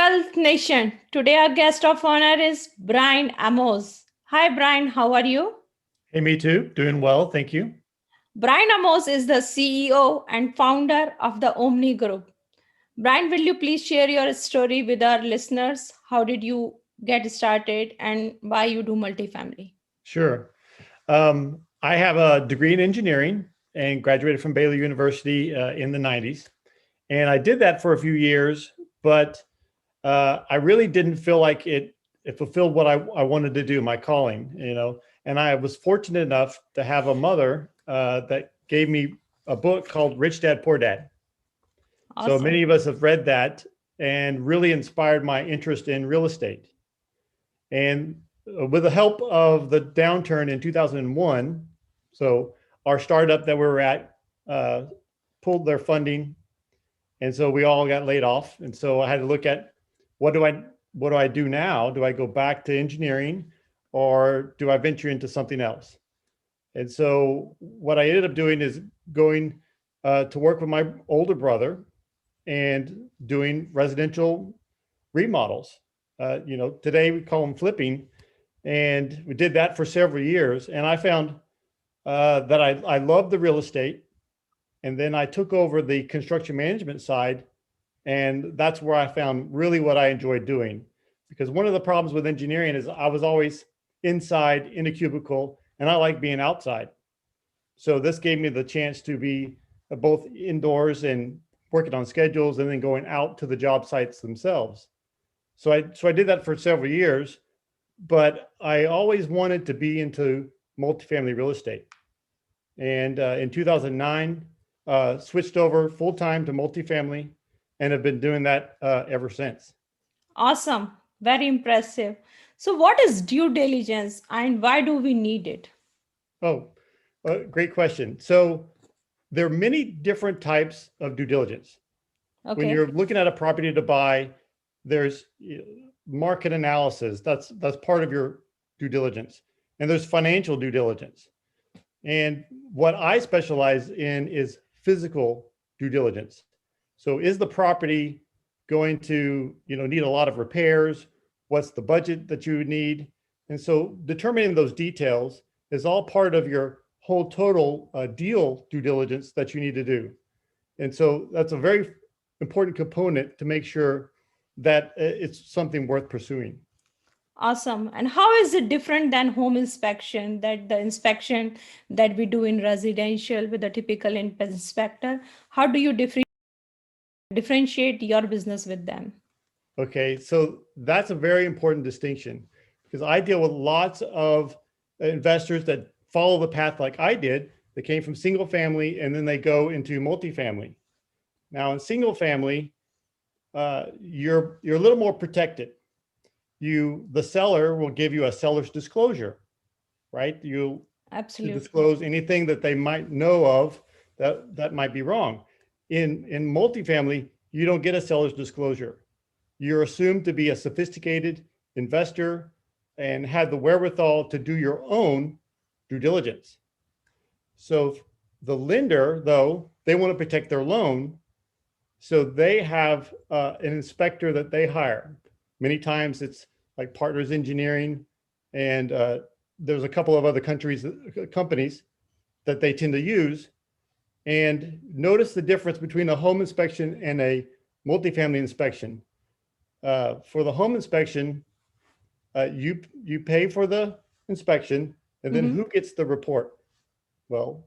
Wealth Nation. Today our guest of honor is Bryan Amos. Hi Bryan, how are you? Hey, me too. Doing well, thank you. Bryan Amos is the CEO and founder of the Omni Group. Bryan, will you please share your story with our listeners? How did you get started and why you do multifamily? Sure. I have a degree in engineering and graduated from Baylor University in the 90s. And I did that for a few years, but I really didn't feel like it fulfilled what I wanted to do, my calling, And I was fortunate enough to have a mother that gave me a book called Rich Dad, Poor Dad. So Awesome. many of us have read that and really inspired my interest in real estate. And with the help of the downturn in 2001, so our startup that we were at pulled their funding, and so we all got laid off. And so I had to look at what do I do now? Do I go back to engineering, or do I venture into something else? And so what I ended up doing is going to work with my older brother and doing residential remodels. Today we call them flipping, and we did that for several years. And I found that I loved the real estate, and then I took over the construction management side, and that's where I found really what I enjoyed doing. Because one of the problems with engineering is I was always inside in a cubicle, and I like being outside. So this gave me the chance to be both indoors and working on schedules, and then going out to the job sites themselves. So I did that for several years, but I always wanted to be into multifamily real estate. And in 2009, switched over full time to multifamily, and have been doing that ever since. Awesome. Very impressive. So, what is due diligence and why do we need it? Oh, great question. So there are many different types of due diligence. When Okay. you're looking at a property to buy, there's market analysis. That's part of your due diligence. And there's financial due diligence. And what I specialize in is physical due diligence. So is the property going to, need a lot of repairs? What's the budget that you would need? And so determining those details is all part of your whole total deal due diligence that you need to do. And so that's a very important component to make sure that it's something worth pursuing. Awesome. And how is it different than home inspection, that the inspection that we do in residential with a typical inspector? How do you differentiate your business with them? Okay, so that's a very important distinction, because I deal with lots of investors that follow the path like I did. They came from single family and then they go into multifamily. Now in single family, you're a little more protected. The seller will give you a seller's disclosure, right? You to Absolutely. disclose anything that they might know of that might be wrong. In multifamily, you don't get a seller's disclosure. You're assumed to be a sophisticated investor and have the wherewithal to do your own due diligence. So the lender, though, they want to protect their loan, so they have an inspector that they hire. Many times it's like Partners Engineering, and there's a couple of other companies that they tend to use. And notice the difference between a home inspection and a multifamily inspection. For the home inspection, you pay for the inspection, and then who gets the report? Well,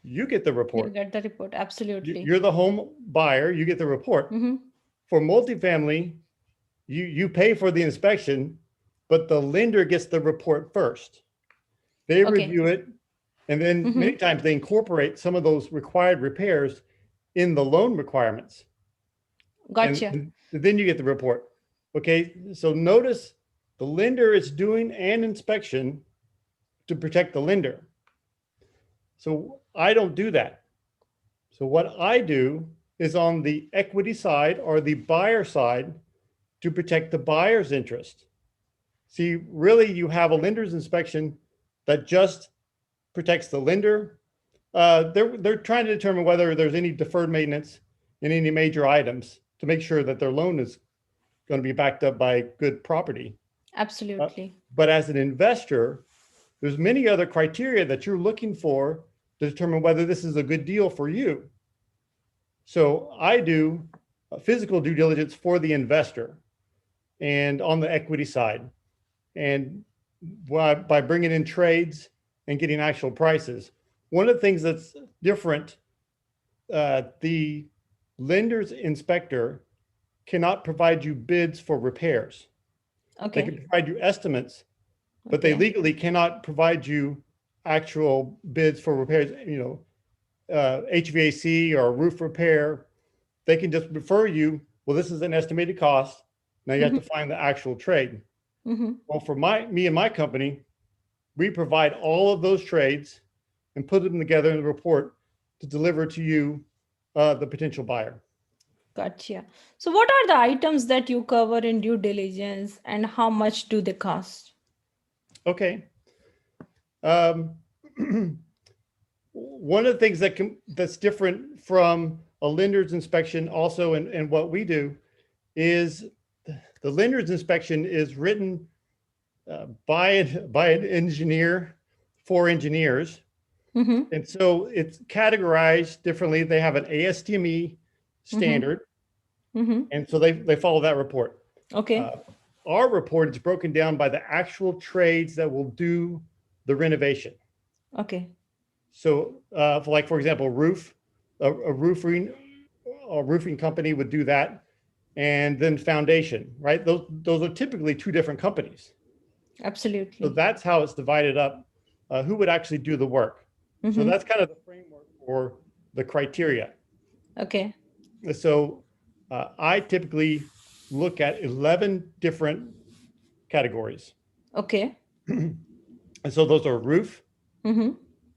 you get the You report. get the report. Absolutely. You're the home buyer, you get the report. For multifamily, you pay for the inspection, but the lender gets the report first. They review it, and then many times they incorporate some of those required repairs in the loan requirements. Gotcha. And then you get the report. Okay, so notice the lender is doing an inspection to protect the lender. So I don't do that. So what I do is on the equity side or the buyer side to protect the buyer's interest. See, really, you have a lender's inspection that just protects the lender. They're trying to determine whether there's any deferred maintenance in any major items to make sure that their loan is going to be backed up by good property. Absolutely. But as an investor, there's many other criteria that you're looking for to determine whether this is a good deal for you. So I do physical due diligence for the investor and on the equity side. And by bringing in trades and getting actual prices. One of the things that's different, the lender's inspector cannot provide you bids for repairs. They can Okay. provide you estimates, but they Okay. legally cannot provide you actual bids for repairs, HVAC or roof repair. They can just refer you, well, this is an estimated cost. Now you have Mm-hmm. to find the actual trade. Mm-hmm. Well, for me and my company, we provide all of those trades and put them together in a report to deliver to you, the potential buyer. Gotcha. So, what are the items that you cover in due diligence and how much do they cost? Okay. Um, one of the things that's different from a lender's inspection also and what we do is the lender's inspection is written by an engineer for engineers. Mm-hmm. And so it's categorized differently. They have an ASTME Mm-hmm. standard. Mm-hmm. And so they follow that report. Okay. Uh, our report is broken down by the actual trades that will do the renovation. Okay. So, for example, a roofing company would do that, and then foundation, right? Those are typically two different companies. So Absolutely. that's how it's divided up. Who would actually do the work? So Mm-hmm. that's kind of the framework for the criteria. Okay. So I typically look at 11 different categories. Okay. And so those are roof, Mm-hmm.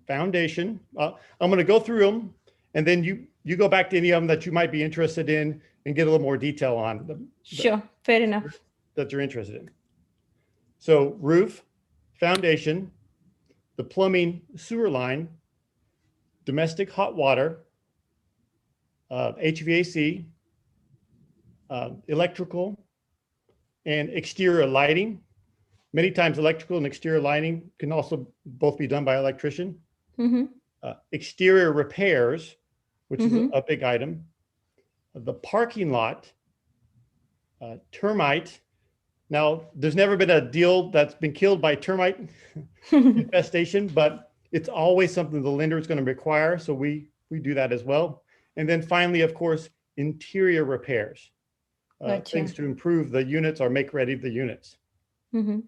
foundation. I'm going to go through them, and then you go back to any of them that you might be interested in and get a little more detail on Sure. Fair enough. that you're interested in. So roof, foundation, the plumbing sewer line, domestic hot water, HVAC, electrical, and exterior lighting. Many times electrical and exterior lighting can also both be done by an electrician. Mm-hmm. Exterior repairs, which is Mm-hmm. a big item. The parking lot, termite. Now, there's never been a deal that's been killed by termite infestation, but it's always something the lender is going to require. So we do that as well. And then finally, of course, interior repairs, Gotcha. things to improve the units or make ready the units. Mm-hmm.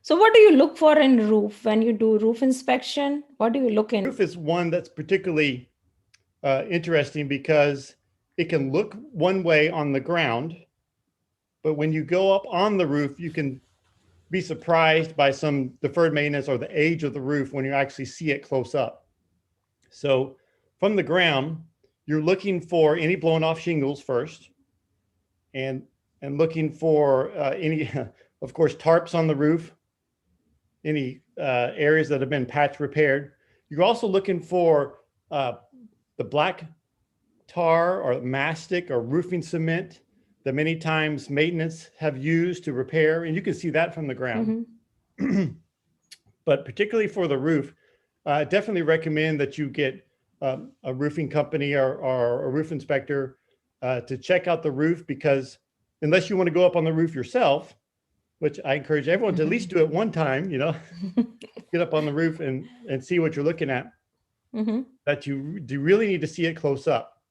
So, what do you look for in roof when you do roof inspection? What do you look in? Roof is one that's particularly interesting because it can look one way on the ground, but when you go up on the roof, you can be surprised by some deferred maintenance or the age of the roof when you actually see it close up. So from the ground, you're looking for any blown off shingles first, and looking for any, of course, tarps on the roof, any areas that have been patch repaired. You're also looking for the black tar or mastic or roofing cement that many times maintenance have used to repair, and you can see that from the ground. Mm-hmm. But particularly for the roof, I definitely recommend that you get a roofing company or a roof inspector to check out the roof, because unless you want to go up on the roof yourself, which I encourage everyone to at least do it one time, get up on the roof and see what you're looking at, Mm-hmm. that you do really need to see it close up.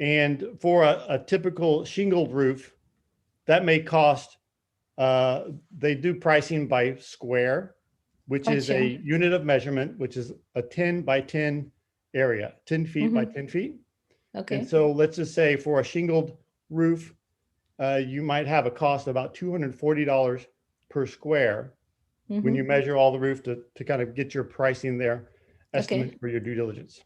And for a typical shingled roof, that may cost, they do pricing by square, which is Gotcha. a unit of measurement, which is a 10 by 10 area, 10 feet by Mm-hmm. 10 feet. And Okay. so let's just say for a shingled roof, you might have a cost of about $240 per square when you Mm-hmm. measure all the roof to kind of get your pricing there, Okay. estimate for your due diligence.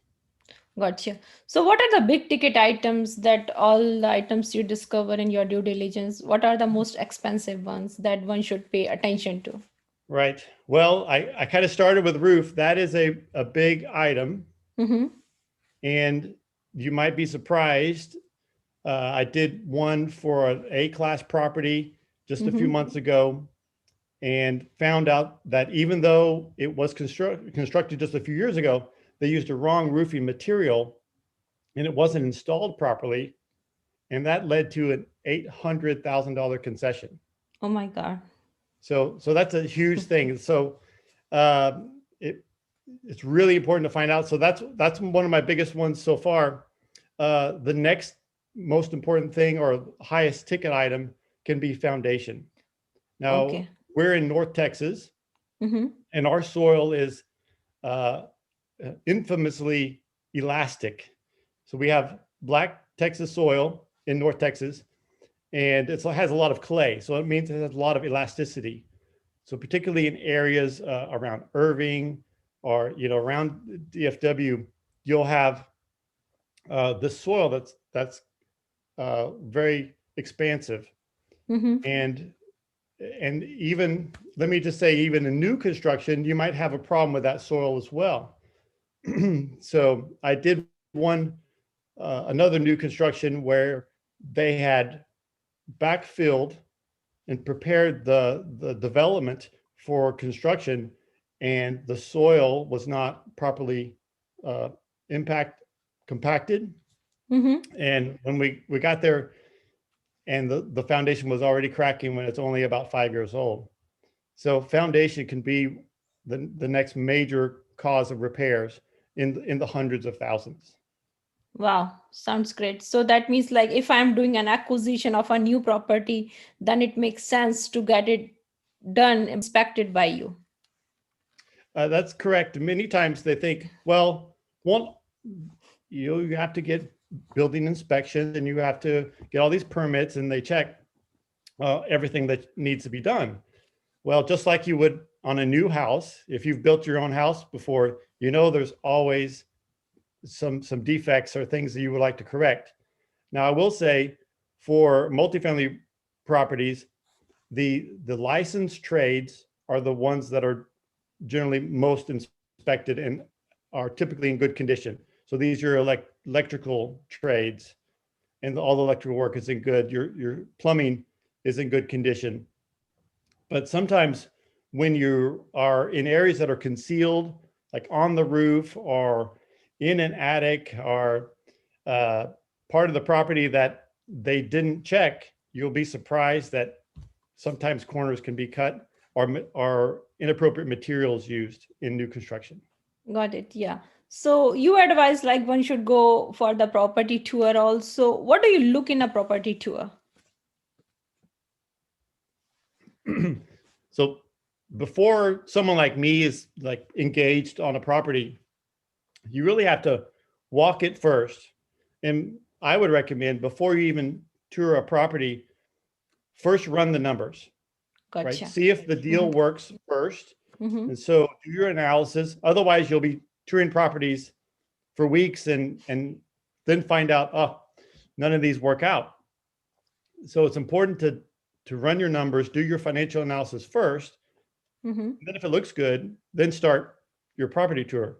Gotcha. So, what are the big ticket items that all the items you discover in your due diligence? What are the most expensive ones that one should pay attention to? Right. Well, I kind of started with roof. That is a big item. Mm-hmm. And you might be surprised I did one for an A-class property just a few Mm-hmm. months ago, and found out that even though it was constructed just a few years ago, they used a wrong roofing material and it wasn't installed properly. And that led to an $800,000 concession. Oh my God. So that's a huge thing. So uh, it, it's really important to find out. So that's one of my biggest ones so far. The next most important thing or highest ticket item can be foundation. Now, Okay. we're in North Texas, Mm-hmm. and our soil is uh, infamously elastic. So we have black Texas soil in North Texas, and it has a lot of clay. So it means it has a lot of elasticity. So particularly in areas around Irving or around DFW, you'll have the soil that's very expansive, Mm-hmm. and even, let me just say, even in new construction, you might have a problem with that soil as well. So I did one another new construction where they had backfilled and prepared the development for construction, and the soil was not properly uh, impact compacted. Mm-hmm. And when we got there, and the foundation was already cracking when it's only about 5 years old. So foundation can be the next major cause of repairs in the hundreds of thousands. Wow, sounds great. So that means like if I'm doing an acquisition of a new property, then it makes sense to get it done, inspected by you. That's correct. Many times they think, well, one, you have to get building inspections and you have to get all these permits, and they check everything that needs to be done. Well, just like you would on a new house, if you've built your own house before, there's always some defects or things that you would like to correct. Now, I will say for multifamily properties, the licensed trades are the ones that are generally most inspected and are typically in good condition. So these are electrical trades, and all the electrical work is in good. Your plumbing is in good condition. But sometimes when you are in areas that are concealed, like on the roof or in an attic or uh, part of the property that they didn't check, you'll be surprised that sometimes corners can be cut or inappropriate materials used in new construction. Got it. Yeah. So you advise like one should go for the property tour also. What do you look in a property tour? So before someone like me is like engaged on a property, you really have to walk it first. And I would recommend, before you even tour a property, first run the numbers, right? Gotcha. See if the Mm-hmm. deal works first. Mm-hmm. And so do your analysis. Otherwise, you'll be touring properties for weeks and then find out, oh, none of these work out. So it's important to run your numbers, do your financial analysis first. Mm-hmm. And then if it looks good, then start your property tour.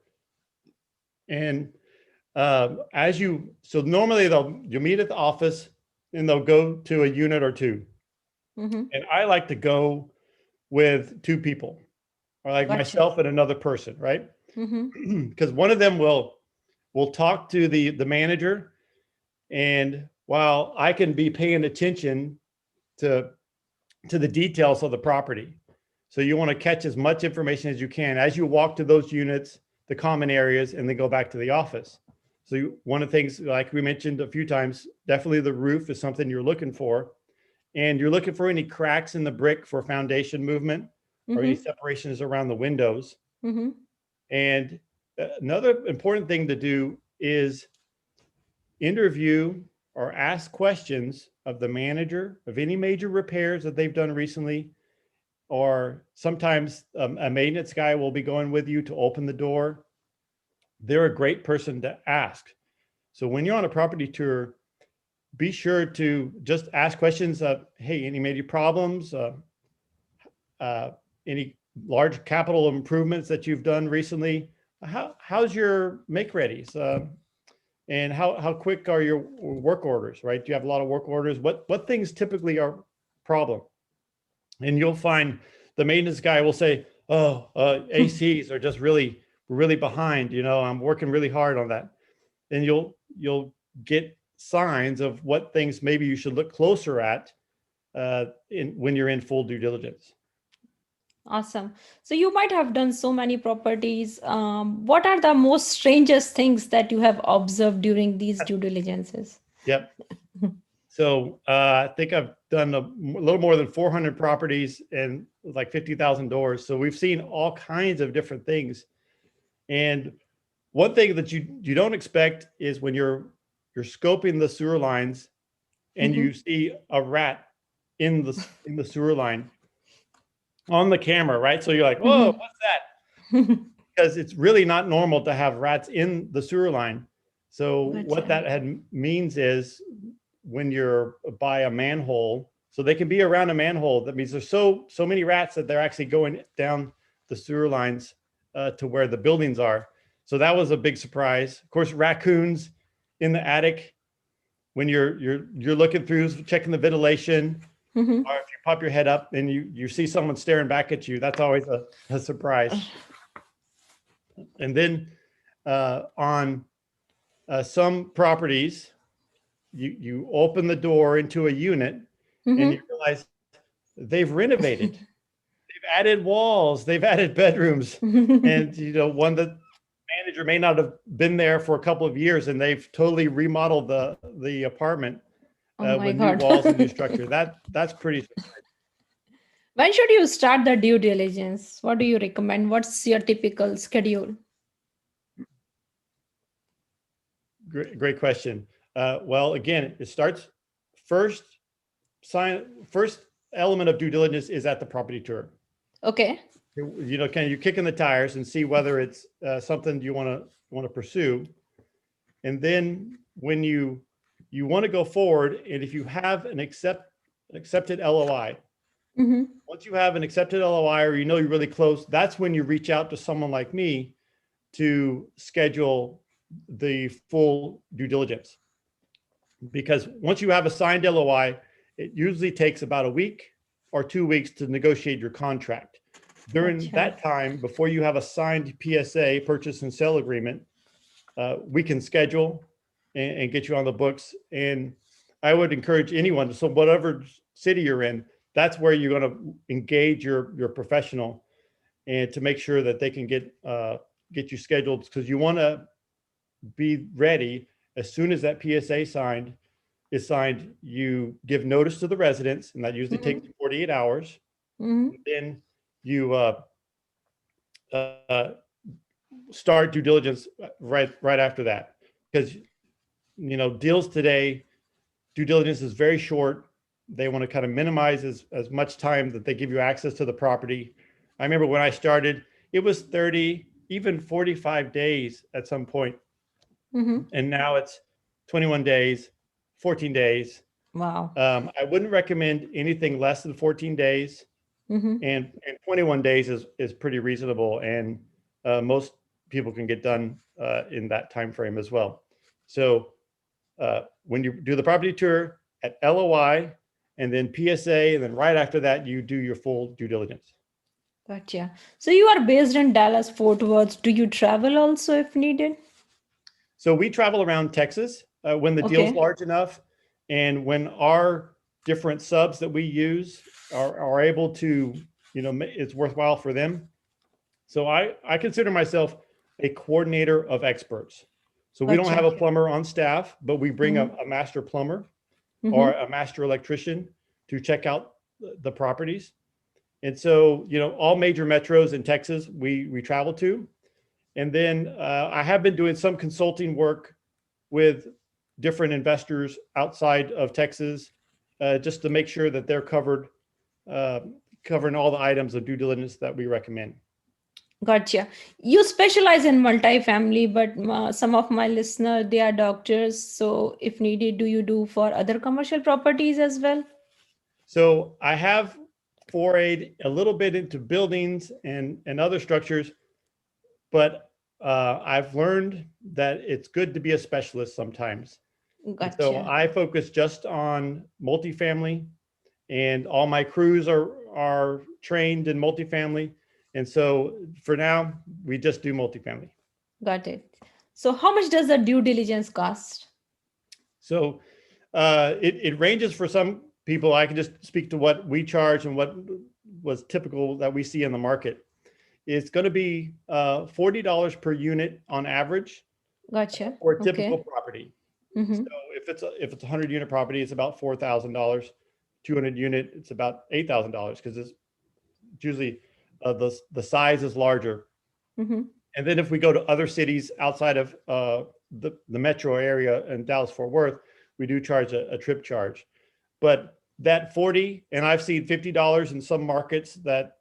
And so normally you'll meet at the office and they'll go to a unit or two. Mm-hmm. And I like to go with two people, or like Gotcha. myself and another person, right? Mm-hmm. Because one of them will talk to the manager, and while I can be paying attention to the details of the property. So you want to catch as much information as you can as you walk to those units, the common areas, and then go back to the office. So one of the things, like we mentioned a few times, definitely the roof is something you're looking for. And you're looking for any cracks in the brick for foundation movement or any Mm-hmm. separations around the windows. Mm-hmm. And another important thing to do is interview or ask questions of the manager of any major repairs that they've done recently. Or sometimes a maintenance guy will be going with you to open the door. They're a great person to ask. So when you're on a property tour, be sure to just ask questions of, hey, any major problems, uh, any large capital improvements that you've done recently? How's your make readies? And how quick are your work orders, right? Do you have a lot of work orders? What things typically are problem? And you'll find the maintenance guy will say, "Oh, ACs are just really behind. I'm working really hard on that." And you'll get signs of what things maybe you should look closer at when you're in full due diligence. Awesome. So you might have done so many properties. What are the most strangest things that you have observed during these due diligences? Yep. So I think I've done a little more than 400 properties and like 50,000 doors. So we've seen all kinds of different things. And one thing that you don't expect is when you're scoping the sewer lines and Mhm. you see a rat in the sewer line on the camera, right? So you're like, "Whoa, Mhm. what's that?" Because it's really not normal to have rats in the sewer line. So what Gotcha. that means is when you're by a manhole, so they can be around a manhole. That means there's so many rats that they're actually going down the sewer lines to where the buildings are. So that was a big surprise. Of course, raccoons in the attic when you're looking through, checking the ventilation, Mhm. or if you pop your head up and you see someone staring back at you, that's always a surprise. And then on some properties, you open the door into a unit and you Mhm. realize they've renovated, they've added walls, they've added bedrooms, and one that manager may not have been there for a couple of years, and they've totally remodeled the apartment Oh my with new God. walls and new structure. That's pretty When should you start the due diligence? What do you recommend? What's your typical schedule? great question. Well, again, it starts first first element of due diligence is at the property tour. Okay. Can you kick in the tires and see whether it's something you want to pursue, and then when you want to go forward, and if you have an accepted LOI, Mm-hmm. once you have an accepted LOI or you're really close, that's when you reach out to someone like me to schedule the full due diligence. Because once you have a signed LOI, it usually takes about a week or 2 weeks to negotiate your contract. During Gotcha. that time, before you have a signed PSA, purchase and sale agreement, we can schedule and get you on the books. And I would encourage anyone, so whatever city you're in, that's where you're going to engage your professional, and to make sure that they can get you scheduled, because you want to be ready as soon as that PSA is signed. You give notice to the residents, and that usually takes Mm-hmm. 48 hours. Mm-hmm. And then you uh, start due diligence right after that, because deals today, due diligence is very short. They want to kind of minimize as much time that they give you access to the property. I remember when I started, it was 30, even 45 days at some point, Mm-hmm. and now it's 21 days, 14 days. Wow. I wouldn't recommend anything less than 14 days, Mm-hmm. and 21 days is pretty reasonable, and most people can get done in that time frame as well. So when you do the property tour at LOI, and then PSA, and then right after that, you do your full due diligence. Gotcha. So you are based in Dallas, Fort Worth. Do you travel also if needed? So we travel around Texas when the deal's Okay. large enough, and when our different subs that we use are able to, it's worthwhile for them. So I consider myself a coordinator of experts. So we don't have Gotcha. a plumber on staff, but we bring Mm-hmm. a master plumber or Mm-hmm. a master electrician to check out the properties. And so, all major metros in Texas, we travel to. And then I have been doing some consulting work with different investors outside of Texas, just to make sure that they're uh, covering all the items of due diligence that we recommend. Gotcha. You specialize in multifamily, but some of my listeners, they are doctors. So if needed, do you do for other commercial properties as well? So I have forayed a little bit into buildings and other structures, but I've learned that it's good to be a specialist sometimes. And so Gotcha. I focus just on multifamily, and all my crews are trained in multifamily. And so for now, we just do multifamily. Got it. So how much does the due diligence cost? So it ranges for some people. I can just speak to what we charge and what was typical that we see in the market. It's going to be $40 per unit on average Gotcha. for a typical Okay. property. So Mm-hmm. if it's a 100 unit property, it's about $4,000. 200 unit, it's about $8,000 because it's usually the size is larger. Mm-hmm. And then if we go to other cities outside of the metro area in Dallas Fort Worth, we do charge a trip charge. But that 40, and I've seen $50 in some markets that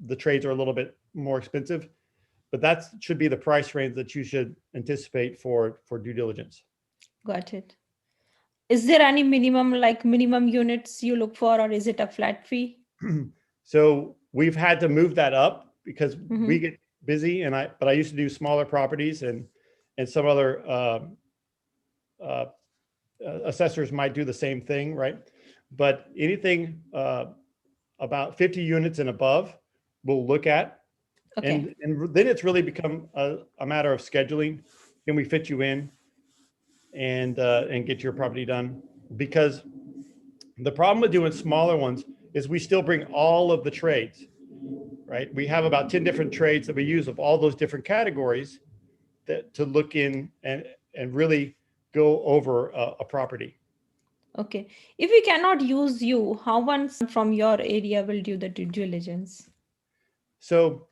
the trades are a little bit more expensive, but that should be the price range that you should anticipate for due diligence. Got it. Is there any minimum units you look for, or is it a flat fee? So we've had to move that up because we Mm-hmm. get busy, but I used to do smaller properties, and some other uh, assessors might do the same thing, right? But anything about 50 units and above, we'll look at, Okay. and then it's really become a matter of scheduling. Can we fit you in and get your property done? Because the problem with doing smaller ones is we still bring all of the trades, right? We have about 10 different trades that we use of all those different categories that to look in and really go over a property. Okay. If we cannot use you, how one from your area will do the due diligence? So,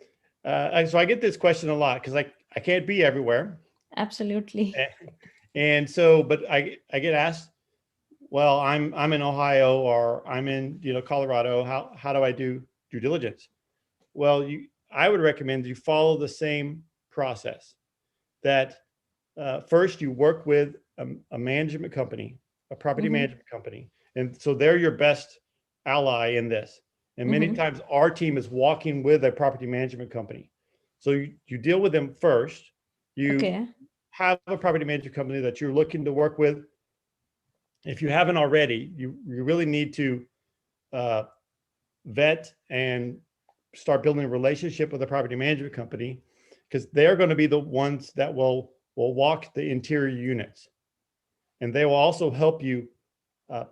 so I get this question a lot because I can't be everywhere, Absolutely. and so but I get asked, well, I'm in Ohio or I'm in Colorado. How do I do due diligence? Well, I would recommend you follow the same process. That first you work with a management company, a property Mm-hmm. management company, and so they're your best ally in this. And many Mm-hmm. times our team is walking with a property management company. So you deal with them first. You Okay. have a property management company that you're looking to work with. If you haven't already, you really need to uh, vet and start building a relationship with a property management company because they're going to be the ones that will walk the interior units, and they will also help you uh,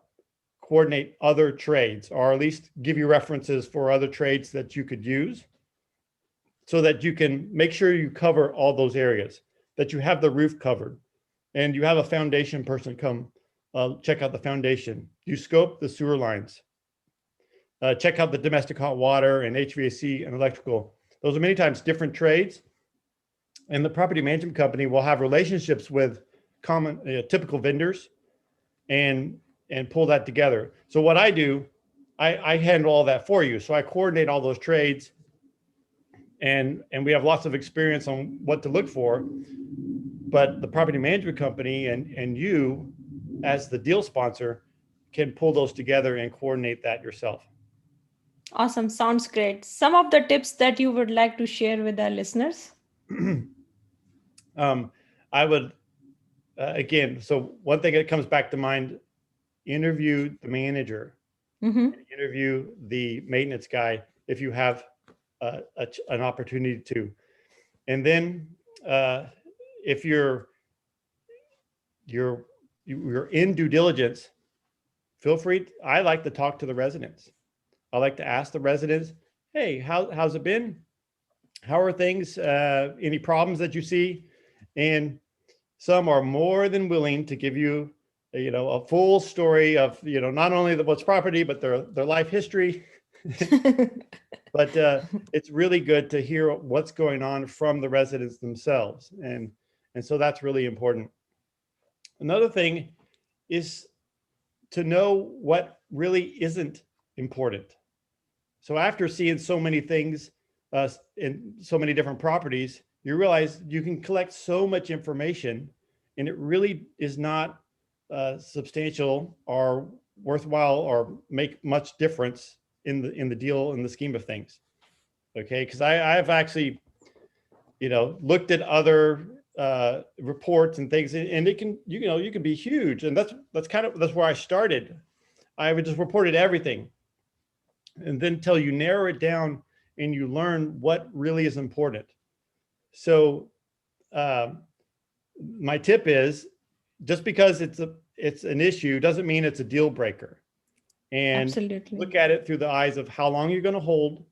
coordinate other trades, or at least give you references for other trades that you could use, so that you can make sure you cover all those areas, that you have the roof covered, and you have a foundation person come check out the foundation. You scope the sewer lines, check out the domestic hot water and HVAC and electrical. Those are many times different trades, and the property management company will have relationships with common typical vendors and pull that together. So what I do, I handle all that for you. So I coordinate all those trades, and we have lots of experience on what to look for. But the property management company and you, as the deal sponsor, can pull those together and coordinate that yourself. Awesome. Sounds great. Some of the tips that you would like to share with our listeners? um, I would again. So one thing that comes back to mind: interview the manager, Mm-hmm. interview the maintenance guy if you have an opportunity to, and then uh, if you're you're in due diligence, feel free. I like to talk to the residents. I like to ask the residents, "Hey, how's it been? How are things? Any problems that you see?" And some are more than willing to give you, a full story of, not only what's property, but their life history. But it's really good to hear what's going on from the residents themselves, and so that's really important. Another thing is to know what really isn't important. So after seeing so many things in so many different properties, you realize you can collect so much information, and it really is not substantial or worthwhile or make much difference in the deal, in the scheme of things. Okay, because I've actually looked at other reports and things, and it can, you can be huge. And that's where I started. I would just reported everything, and then till you narrow it down and you learn what really is important. So um, my tip is, just because it's an issue doesn't mean it's a deal breaker. And Absolutely. look at it through the eyes of how long you're going to hold,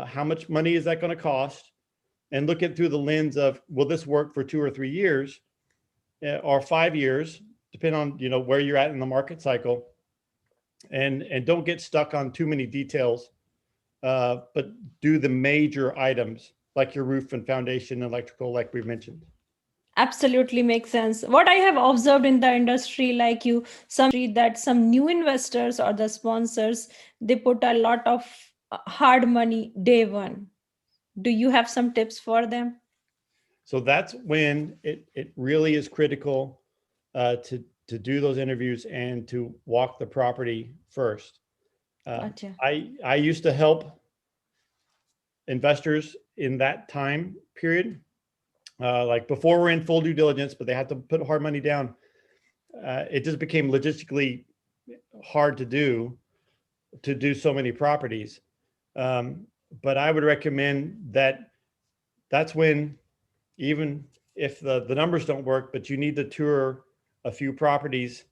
how much money is that going to cost, and look at through the lens of, will this work for 2 or 3 years, or 5 years, depending on where you're at in the market cycle, and don't get stuck on too many details, but do the major items like your roof and foundation, electrical, like we've mentioned. Absolutely makes sense. What I have observed in the industry, like you, that some new investors or the sponsors, they put a lot of hard money day one. Do you have some tips for them? So that's when it really is critical to do those interviews and to walk the property first. Gotcha. I used to help investors in that time period, like before we're in full due diligence, but they had to put hard money down. It just became logistically hard to do so many properties. But I would recommend that that's when, even if the numbers don't work, but you need to tour a few properties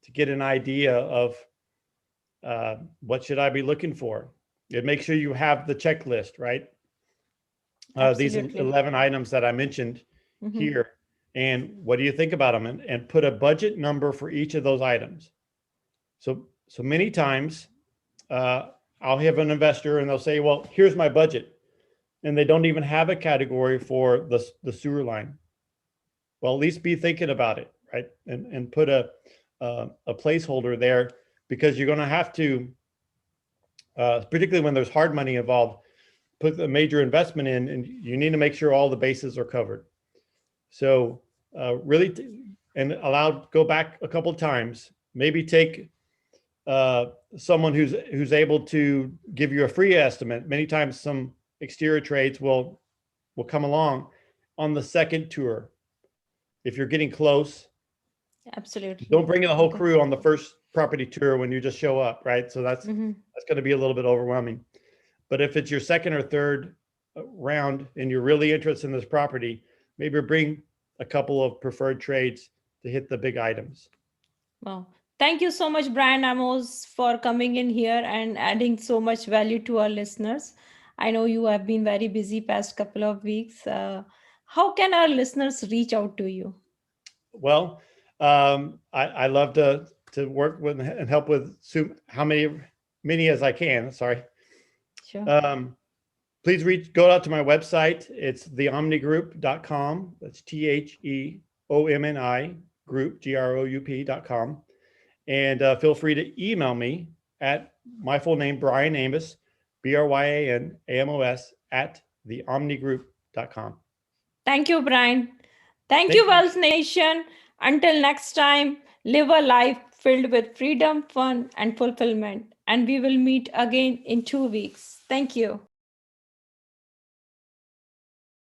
to get an idea of what should I be looking for. And make sure you have the checklist, right? These Absolutely. 11 items that I mentioned Mm-hmm. here. And what do you think about them? And put a budget number for each of those items. So many times I'll have an investor and they'll say, well, here's my budget. And they don't even have a category for the sewer line. Well, at least be thinking about it, right? And put a placeholder there, because you're going to have to, particularly when there's hard money involved, put a major investment in, and you need to make sure all the bases are covered. So really, and go back a couple of times, maybe take someone who's able to give you a free estimate. Many times some exterior trades will come along on the second tour. If you're getting close, don't Absolutely. bring in the whole crew on the first property tour when you just show up, right? So that's Mm-hmm. going to be a little bit overwhelming. But if it's your second or third round and you're really interested in this property, maybe bring a couple of preferred trades to hit the big items. Wow. Thank you so much, Bryan Amos, for coming in here and adding so much value to our listeners. I know you have been very busy past couple of weeks. How can our listeners reach out to you? Well, I love to work with and help with how many as I can. Sorry. Sure. Please go out to my website. It's theomnigroup.com. That's THEOMNI group, GROUP.com. And feel free to email me at my full name, Bryan Amos, BRYANAMOS at theomnigroup.com. Thank you, Bryan. Thank Thank you, you. Wealth Nation. Until next time, live a life filled with freedom, fun, and fulfillment. And we will meet again in 2 weeks. Thank you.